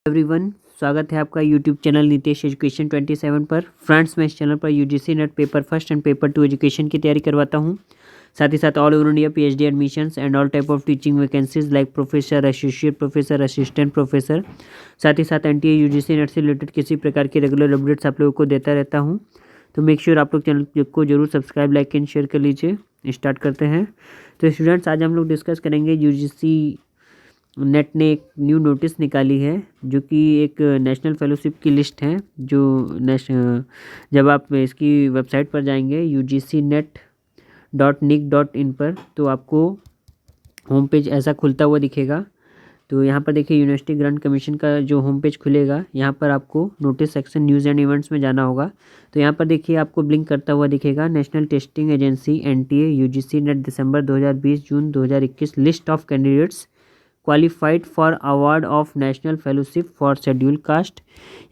Everyone, स्वागत है आपका यूट्यूब चैनल नीतीश एजुकेशन 27 पर। फ्रेंड्स, मैं इस चैनल पर UGC net paper first and paper 2 education की तैयारी करवाता हूं। साथ ही साथ all over India PhD admissions and all type of teaching vacancies like professor, associate professor, assistant professor. साथ ही साथ एनटीए यूजीसी नेट से रिलेटेड किसी प्रकार के रेगुलर अपडेट्स आप लोगों को देता रहता हूँ। तो मेक श्योर आप लोग चैनल को जरूर सब्सक्राइब, लाइक एंड शेयर कर लीजिए। स्टार्ट करते हैं। तो स्टूडेंट्स, आज हम लोग डिस्कस करेंगे यूजीसी नेट ने एक न्यू नोटिस निकाली है, जो कि एक नेशनल फेलोशिप की लिस्ट है। जो जब आप इसकी वेबसाइट पर जाएंगे UGCNet.nic.in पर, तो आपको होम पेज ऐसा खुलता हुआ दिखेगा। तो यहाँ पर देखिए, यूनिवर्सिटी ग्रांट कमीशन का जो होम पेज खुलेगा, यहाँ पर आपको notice section news and events में जाना होगा। तो यहाँ पर देखिए, आपको ब्लिंक करता हुआ दिखेगा national testing agency NTA UGC net December 2020 June 2021 list of candidates qualified for award of national fellowship for schedule caste.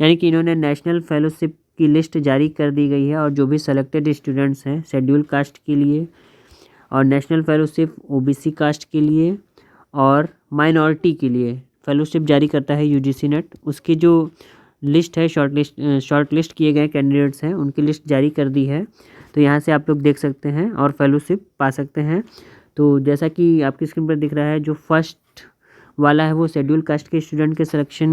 यानी कि इन्होंने नेशनल फेलोशिप की लिस्ट जारी कर दी गई है, और जो भी सेलेक्टेड स्टूडेंट्स हैं शेड्यूल कास्ट के लिए, और नेशनल फेलोशिप ओबीसी कास्ट के लिए और माइनॉरिटी के लिए फेलोशिप जारी करता है यूजीसी नेट। उसकी जो लिस्ट है, शॉर्ट लिस्ट किए गए कैंडिडेट्स हैं, उनकी लिस्ट जारी कर दी है। तो यहाँ से आप लोग देख सकते हैं और फेलोशिप पा सकते हैं। तो जैसा कि आपकी स्क्रीन पर दिख रहा है, जो फर्स्ट वाला है वो शेड्यूल कास्ट के स्टूडेंट के सिलेक्शन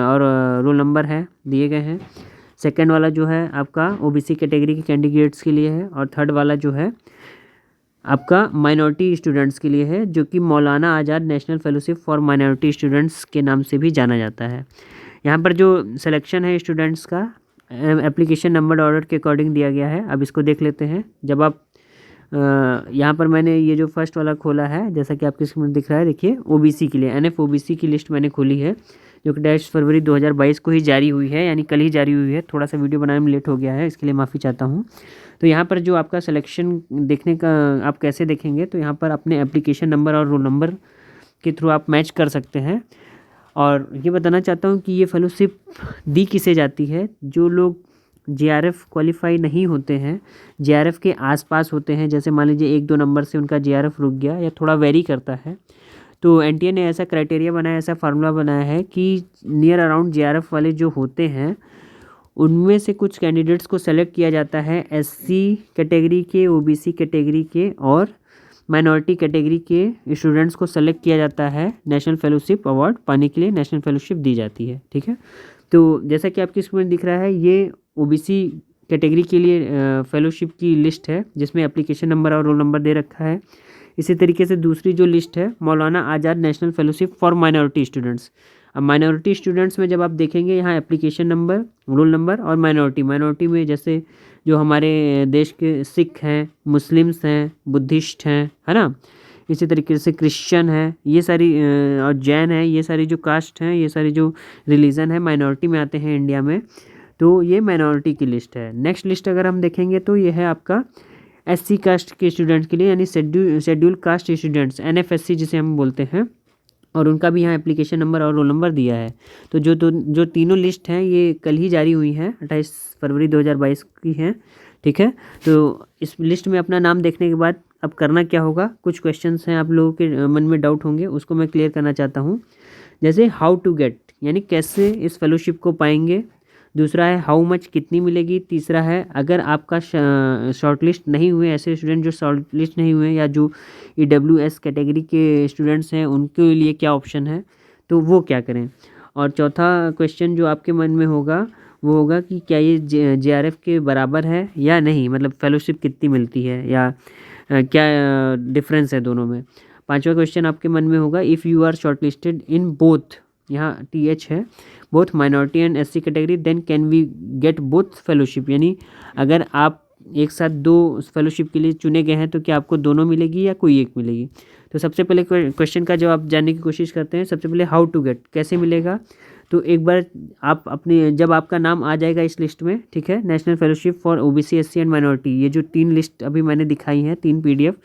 और रोल नंबर है दिए गए हैं। सेकंड वाला जो है आपका ओबीसी कैटेगरी के कैंडिडेट्स के लिए है, और थर्ड वाला जो है आपका माइनॉरिटी स्टूडेंट्स के लिए है, जो कि Maulana Azad national fellowship for minority students के नाम से भी जाना जाता है। यहाँ पर जो सिलेक्शन है स्टूडेंट्स का एप्लीकेशन नंबर ऑर्डर के अकॉर्डिंग दिया गया है। अब इसको देख लेते हैं। जब आप यहाँ पर मैंने ये जो फर्स्ट वाला खोला है, जैसा कि आपके स्क्रीन में दिख रहा है, देखिए ओबीसी के लिए एनएफ ओबीसी की लिस्ट मैंने खोली है, जो कि 22 फरवरी 2022 को ही जारी हुई है, यानी कल ही जारी हुई है। थोड़ा सा वीडियो बनाने में लेट हो गया है, इसके लिए माफ़ी चाहता हूँ। तो यहाँ पर जो आपका सिलेक्शन देखने का आप कैसे देखेंगे, तो यहाँ पर अपने एप्लीकेशन नंबर और रोल नंबर के थ्रू आप मैच कर सकते हैं। और ये बताना चाहता हूँ कि ये फेलोशिप दी किसे जाती है। जो लोग जेआरएफ क्वालिफाई नहीं होते हैं, जेआरएफ के आसपास होते हैं, जैसे मान लीजिए 1-2 नंबर से उनका जेआरएफ रुक गया या थोड़ा वेरी करता है, तो एनटीए ने ऐसा क्राइटेरिया बनाया, ऐसा फार्मूला बनाया है कि नियर अराउंड जेआरएफ वाले जो होते हैं, उनमें से कुछ कैंडिडेट्स को सेलेक्ट किया जाता है एससी कैटेगरी के, ओबीसी कैटेगरी के और माइनॉरिटी कैटेगरी के स्टूडेंट्स को सेलेक्ट किया जाता है। नेशनल फेलोशिप अवार्ड पाने के लिए नेशनल फेलोशिप दी जाती है। ठीक है, तो जैसा कि आपकी स्क्रीन में दिख रहा है, ये ओबीसी कैटेगरी के लिए फेलोशिप की लिस्ट है, जिसमें एप्लीकेशन नंबर और रोल नंबर दे रखा है। इसी तरीके से दूसरी जो लिस्ट है, Maulana Azad national fellowship for minority students. अब माइनॉरिटी स्टूडेंट्स में जब आप देखेंगे, यहाँ एप्लीकेशन नंबर, रोल नंबर और माइनॉरिटी में जैसे जो हमारे देश के सिख हैं, मुस्लिम्स हैं, बुद्धिस्ट हैं, है ना, इसी तरीके से क्रिश्चियन है, ये सारी और जैन है, ये सारी जो कास्ट हैं, ये सारी जो रिलीजन है माइनॉरिटी में आते हैं इंडिया में। तो ये माइनॉरिटी की लिस्ट है। नेक्स्ट लिस्ट अगर हम देखेंगे, तो ये है आपका एससी कास्ट के स्टूडेंट्स के लिए, यानी शेड्यूल कास्ट स्टूडेंट्स, एनएफएससी जिसे हम बोलते हैं, और उनका भी यहाँ एप्लीकेशन नंबर और रोल नंबर दिया है। तो जो तीनों लिस्ट हैं, ये कल ही जारी हुई हैं, 28 फरवरी 2022 की हैं। ठीक है, तो इस लिस्ट में अपना नाम देखने के बाद अब करना क्या होगा, कुछ क्वेश्चंस हैं आप लोगों के मन में डाउट होंगे, उसको मैं क्लियर करना चाहता हूँ। जैसे हाउ टू गेट, यानी कैसे इस फेलोशिप को पाएंगे। दूसरा है हाउ मच, कितनी मिलेगी। तीसरा है अगर आपका शॉर्टलिस्ट नहीं हुए, ऐसे स्टूडेंट जो शॉर्टलिस्ट नहीं हुए या जो ईडब्ल्यूएस कैटेगरी के स्टूडेंट्स हैं, उनके लिए क्या ऑप्शन है, तो वो क्या करें। और चौथा क्वेश्चन जो आपके मन में होगा, वो होगा कि क्या ये जेआरएफ के बराबर है या नहीं, मतलब फेलोशिप कितनी मिलती है, या क्या डिफरेंस है दोनों में। पांचवा क्वेश्चन आपके मन में होगा, if you are shortlisted in both, यहाँ TH है, both minority and SC category, then can we get both fellowship. यानी अगर आप एक साथ 2 फेलोशिप के लिए चुने गए हैं, तो क्या आपको दोनों मिलेगी या कोई एक मिलेगी। तो सबसे पहले क्वेश्चन का जवाब जानने की कोशिश करते हैं। सबसे पहले हाउ टू गेट, कैसे मिलेगा। तो एक बार आप अपने, जब आपका नाम आ जाएगा इस लिस्ट में, ठीक है, national fellowship for OBC, SC and minority, ये जो 3 लिस्ट अभी मैंने दिखाई हैं, 3 PDF,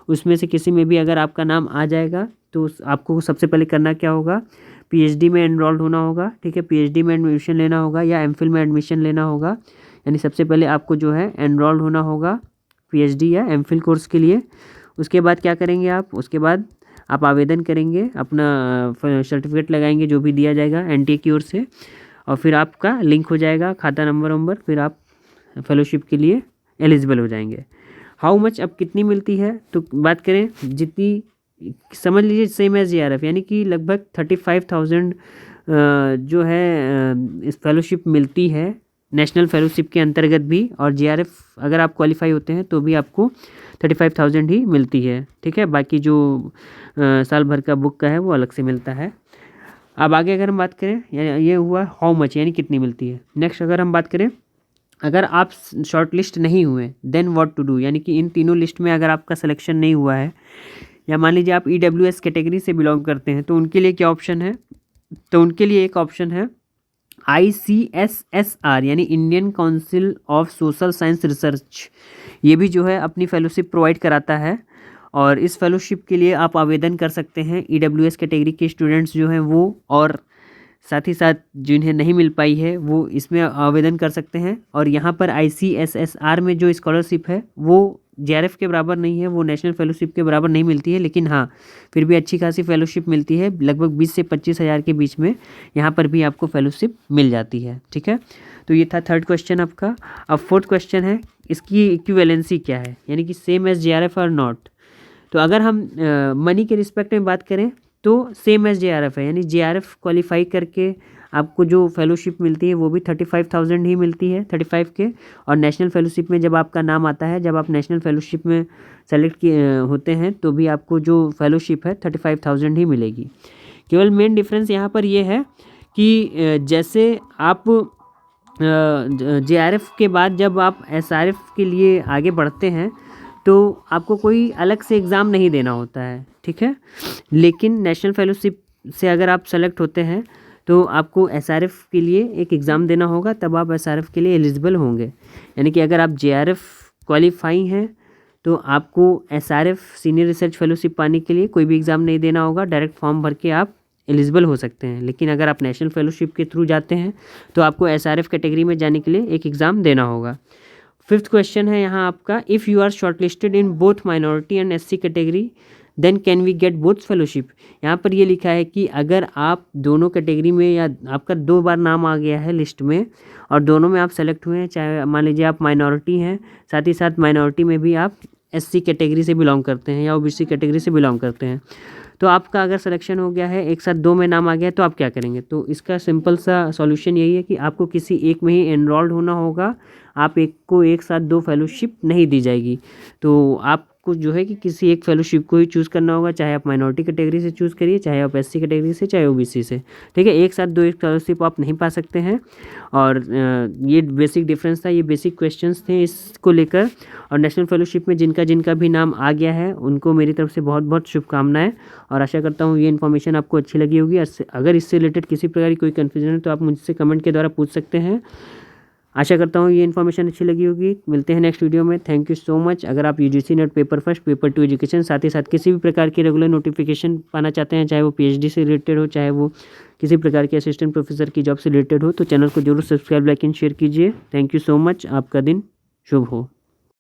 उसमें से किसी में भी अगर आपका नाम आ जाएगा, तो आपको सबसे पहले करना क्या होगा, पीएचडी में एनरोल्ड होना होगा। ठीक है, पीएचडी में एडमिशन लेना होगा या एमफिल में एडमिशन लेना होगा। यानी सबसे पहले आपको जो है एनरोल्ड होना होगा पीएचडी या एमफिल कोर्स के लिए। उसके बाद क्या करेंगे आप, उसके बाद आप आवेदन करेंगे, अपना सर्टिफिकेट लगाएंगे जो भी दिया जाएगा एनटीए की ओर से, और फिर आपका लिंक हो जाएगा खाता नंबर, फिर आप फेलोशिप के लिए एलिजिबल हो जाएंगे। हाउ मच, अब कितनी मिलती है, तो बात करें जितनी, समझ लीजिए सेम एज JRF, यानी कि लगभग 35,000 जो है इस फेलोशिप मिलती है नेशनल फेलोशिप के अंतर्गत भी, और JRF अगर आप क्वालिफाई होते हैं तो भी आपको 35,000 ही मिलती है। ठीक है, बाकी जो साल भर का बुक का है वो अलग से मिलता है। अब आगे अगर हम बात करें, ये हुआ हाउ मच यानी कितनी मिलती है। नेक्स्ट अगर हम बात करें, अगर आप शॉर्ट लिस्ट नहीं हुए देन व्हाट टू डू, यानी कि इन तीनों लिस्ट में अगर आपका सिलेक्शन नहीं हुआ है, या मान लीजिए आप EWS कैटेगरी से बिलोंग करते हैं, तो उनके लिए क्या ऑप्शन है, तो उनके लिए एक ऑप्शन है ICSSR यानी Indian council of social science research. ये भी जो है अपनी फेलोशिप प्रोवाइड कराता है, और इस फेलोशिप के लिए आप आवेदन कर सकते हैं EWS कैटेगरी के स्टूडेंट्स जो हैं वो, और साथ ही साथ जिन्हें नहीं मिल पाई है वो इसमें आवेदन कर सकते हैं। और यहाँ पर ICSSR में जो स्कॉलरशिप है वो JRF के बराबर नहीं है, वो नेशनल फेलोशिप के बराबर नहीं मिलती है, लेकिन हाँ फिर भी अच्छी खासी फेलोशिप मिलती है, लगभग 20 से 25 हज़ार के बीच में यहाँ पर भी आपको फेलोशिप मिल जाती है। ठीक है, तो ये था थर्ड क्वेश्चन आपका। अब फोर्थ क्वेश्चन है, इसकी इक्विवेलेंसी क्या है, यानी कि सेम एज JRF और नॉट। तो अगर हम मनी के रिस्पेक्ट में बात करें तो सेम एज JRF है, यानी JRF क्वालिफाई करके आपको जो फेलोशिप मिलती है वो भी 35,000 ही मिलती है, 35 के। और नेशनल फेलोशिप में जब आपका नाम आता है, जब आप नेशनल फेलोशिप में सेलेक्ट होते हैं, तो भी आपको जो फेलोशिप है 35,000 ही मिलेगी। केवल मेन डिफरेंस यहाँ पर ये है कि जैसे आप JRF के बाद जब आप SRF के लिए आगे बढ़ते हैं तो आपको कोई अलग से एग्ज़ाम नहीं देना होता है। ठीक है, लेकिन नेशनल फेलोशिप से अगर आप सेलेक्ट होते हैं तो आपको SRF के लिए एक एग्ज़ाम देना होगा, तब आप SRF के लिए एलिजिबल होंगे। यानी कि अगर आप JRF क्वालिफाई हैं तो आपको SRF सीनियर रिसर्च फेलोशिप पाने के लिए कोई भी एग्ज़ाम नहीं देना होगा, डायरेक्ट फॉर्म भर के आप एलिजिबल हो सकते हैं। लेकिन अगर आप नेशनल फेलोशिप के थ्रू जाते हैं तो आपको SRF कैटेगरी में जाने के लिए एक एग्ज़ाम देना होगा। फिफ्थ क्वेश्चन है यहाँ आपका, if you are shortlisted in both minority and SC category then can we get both fellowship. यहाँ पर ये लिखा है कि अगर आप दोनों कैटेगरी में, या आपका 2 बार नाम आ गया है लिस्ट में और दोनों में आप सेलेक्ट हुए हैं, चाहे मान लीजिए आप माइनॉरिटी हैं, साथ ही साथ माइनॉरिटी में भी आप SC कैटेगरी से बिलोंग करते हैं या OBC कैटेगरी से बिलोंग करते हैं, तो आपका अगर सिलेक्शन हो गया है, एक साथ 2 में नाम आ गया है, तो आप क्या करेंगे। तो इसका सिंपल सा सॉल्यूशन यही है कि आपको किसी एक में ही एनरोल्ड होना होगा, आप एक को एक साथ 2 फेलोशिप नहीं दी जाएगी। तो आपको जो है कि किसी एक फेलोशिप को ही चूज़ करना होगा, चाहे आप माइनॉरिटी कैटेगरी से चूज़ करिए, चाहे आप SC कैटेगरी से, चाहे OBC से। ठीक है, एक साथ 2 एक फेलोशिप आप नहीं पा सकते हैं। और ये बेसिक डिफरेंस था, ये बेसिक क्वेश्चंस थे इसको लेकर। और नेशनल फेलोशिप में जिनका जिनका भी नाम आ गया है उनको मेरी तरफ से बहुत बहुत शुभकामनाएं, और आशा करता हूँ ये इन्फॉर्मेशन आपको अच्छी लगी होगी। अगर इससे रिलेटेड किसी प्रकार की कोई कन्फ्यूजन है तो आप मुझसे कमेंट के द्वारा पूछ सकते हैं। आशा करता हूँ ये इन्फॉर्मेशन अच्छी लगी होगी। मिलते हैं नेक्स्ट वीडियो में। Thank you so much. अगर आप UGC net paper first, paper 2 education, साथ ही साथ किसी भी प्रकार की रेगुलर नोटिफिकेशन पाना चाहते हैं, चाहे वो PhD से रिलेटेड हो, चाहे वो किसी प्रकार के असिस्टेंट प्रोफेसर की जॉब से रिलेटेड हो, तो चैनल को जरूर सब्सक्राइब, लाइक एंड शेयर कीजिए। Thank you so much. आपका दिन शुभ हो।